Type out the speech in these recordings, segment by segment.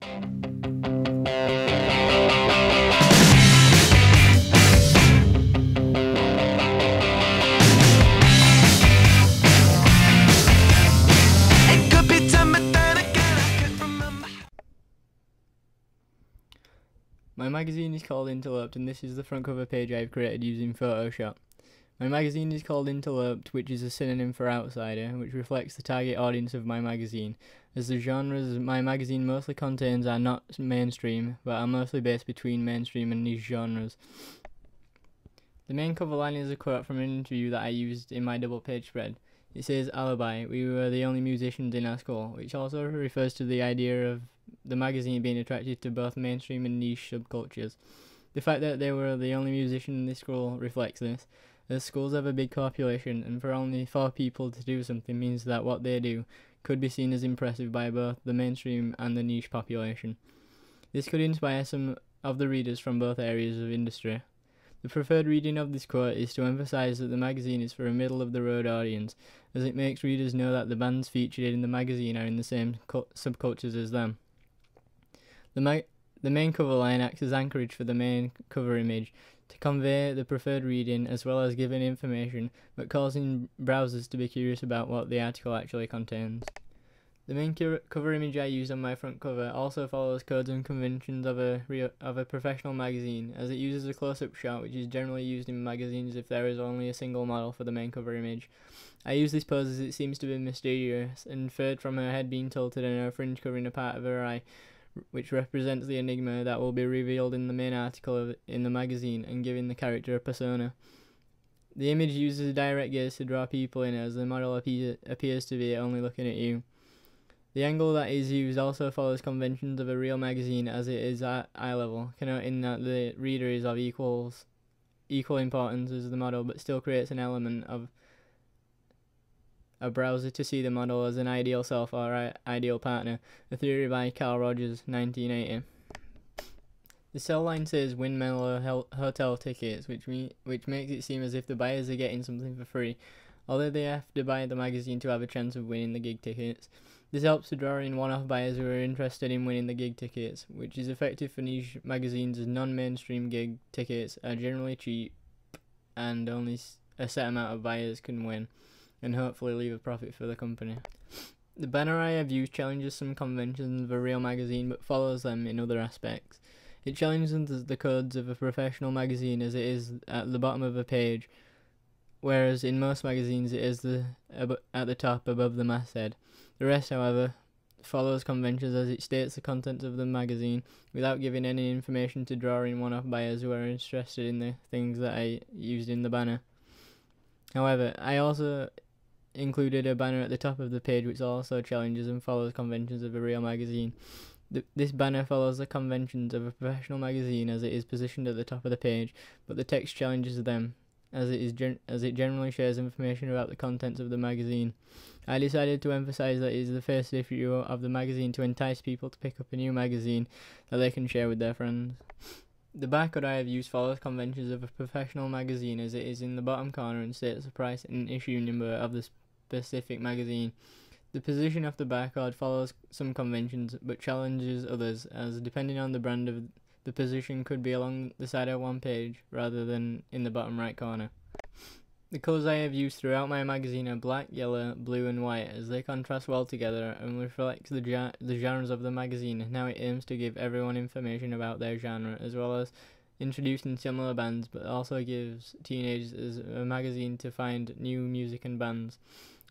My magazine is called Interloped, and this is the front cover page I've created using Photoshop. My magazine is called Interloped, which is a synonym for outsider, which reflects the target audience of my magazine, as the genres my magazine mostly contains are not mainstream, but are mostly based between mainstream and niche genres. The main cover line is a quote from an interview that I used in my double page spread. It says, "Alibi, we were the only musicians in our school," which also refers to the idea of the magazine being attracted to both mainstream and niche subcultures. The fact that they were the only musician in this school reflects this, as schools have a big population, and for only 4 people to do something means that what they do could be seen as impressive by both the mainstream and the niche population. This could inspire some of the readers from both areas of industry. The preferred reading of this quote is to emphasize that the magazine is for a middle-of-the-road audience, as it makes readers know that the bands featured in the magazine are in the same subcultures as them. The main cover line acts as anchorage for the main cover image, to convey the preferred reading as well as giving information, but causing browsers to be curious about what the article actually contains. The main cover image I use on my front cover also follows codes and conventions of a professional magazine, as it uses a close-up shot which is generally used in magazines if there is only a single model for the main cover image. I use this pose as it seems to be mysterious, inferred from her head being tilted and her fringe covering a part of her eye, which represents the enigma that will be revealed in the main article in the magazine and giving the character a persona. The image uses a direct gaze to draw people in as the model appears to be only looking at you. The angle that is used also follows conventions of a real magazine as it is at eye level, connoting that the reader is of equal importance as the model, but still creates an element of a browser to see the model as an ideal self or ideal partner, a theory by Carl Rogers, 1980. The cell line says Windmill Hotel tickets, which makes it seem as if the buyers are getting something for free, although they have to buy the magazine to have a chance of winning the gig tickets. This helps to draw in one-off buyers who are interested in winning the gig tickets, which is effective for niche magazines as non-mainstream gig tickets are generally cheap and only a set amount of buyers can win, and hopefully leave a profit for the company. The banner I have used challenges some conventions of a real magazine but follows them in other aspects. It challenges the codes of a professional magazine as it is at the bottom of a page, whereas in most magazines it is at the top above the masthead. The rest, however, follows conventions as it states the contents of the magazine without giving any information to draw in one-off buyers who are interested in the things that I used in the banner. However, I also included a banner at the top of the page which also challenges and follows conventions of a real magazine. This banner follows the conventions of a professional magazine as it is positioned at the top of the page, but the text challenges them, as it generally shares information about the contents of the magazine. I decided to emphasize that it is the first issue of the magazine to entice people to pick up a new magazine that they can share with their friends. The barcode I have used follows conventions of a professional magazine as it is in the bottom corner and states the price and issue number of the specific magazine. The position of the barcode follows some conventions but challenges others, as depending on the brand of the position could be along the side of one page rather than in the bottom right corner. The colours I have used throughout my magazine are black, yellow, blue and white, as they contrast well together and reflect the genres of the magazine and how it aims to give everyone information about their genre, as well as introducing similar bands, but also gives teenagers a magazine to find new music and bands.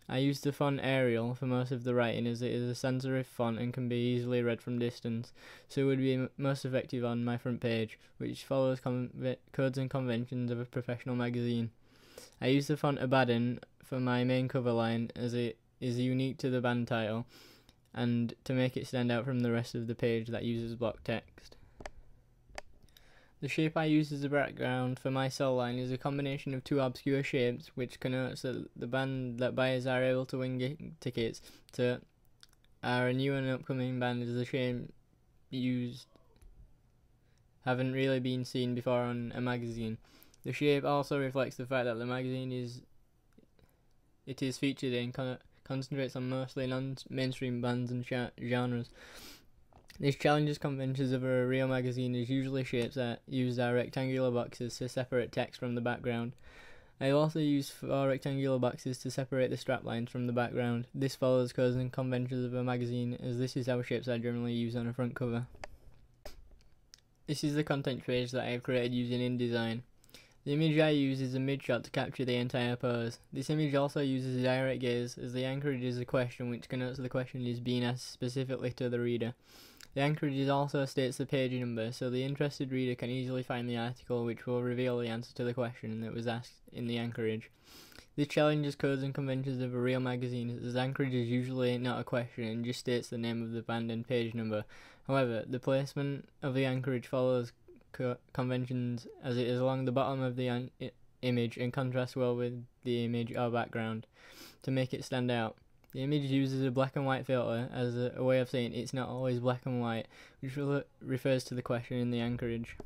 I used the font Arial for most of the writing as it is a sans serif font and can be easily read from distance, so it would be most effective on my front page, which follows codes and conventions of a professional magazine. I used the font Abaddon for my main cover line as it is unique to the band title and to make it stand out from the rest of the page that uses block text. The shape I use as a background for my cell line is a combination of 2 obscure shapes, which connotes that the band that buyers are able to win tickets to are a new and upcoming band, as the shape used haven't really been seen before on a magazine. The shape also reflects the fact that the magazine is featured in concentrates on mostly non-mainstream bands and genres. This challenges conventions of a real magazine, as usually shapes that used are rectangular boxes to separate text from the background. I also use 4 rectangular boxes to separate the straplines from the background. This follows codes and conventions of a magazine, as this is how shapes are generally used on a front cover. This is the content page that I have created using InDesign. The image I use is a mid-shot to capture the entire pose. This image also uses direct gaze, as the anchorage is a question which connotes the question is being asked specifically to the reader. The anchorage also states the page number, so the interested reader can easily find the article which will reveal the answer to the question that was asked in the anchorage. This challenges codes and conventions of a real magazine, as anchorage is usually not a question and just states the name of the band and page number. However, the placement of the anchorage follows conventions, as it is along the bottom of the image and contrasts well with the image or background to make it stand out. The image uses a black and white filter as a way of saying it's not always black and white, which refers to the question in the anchorage.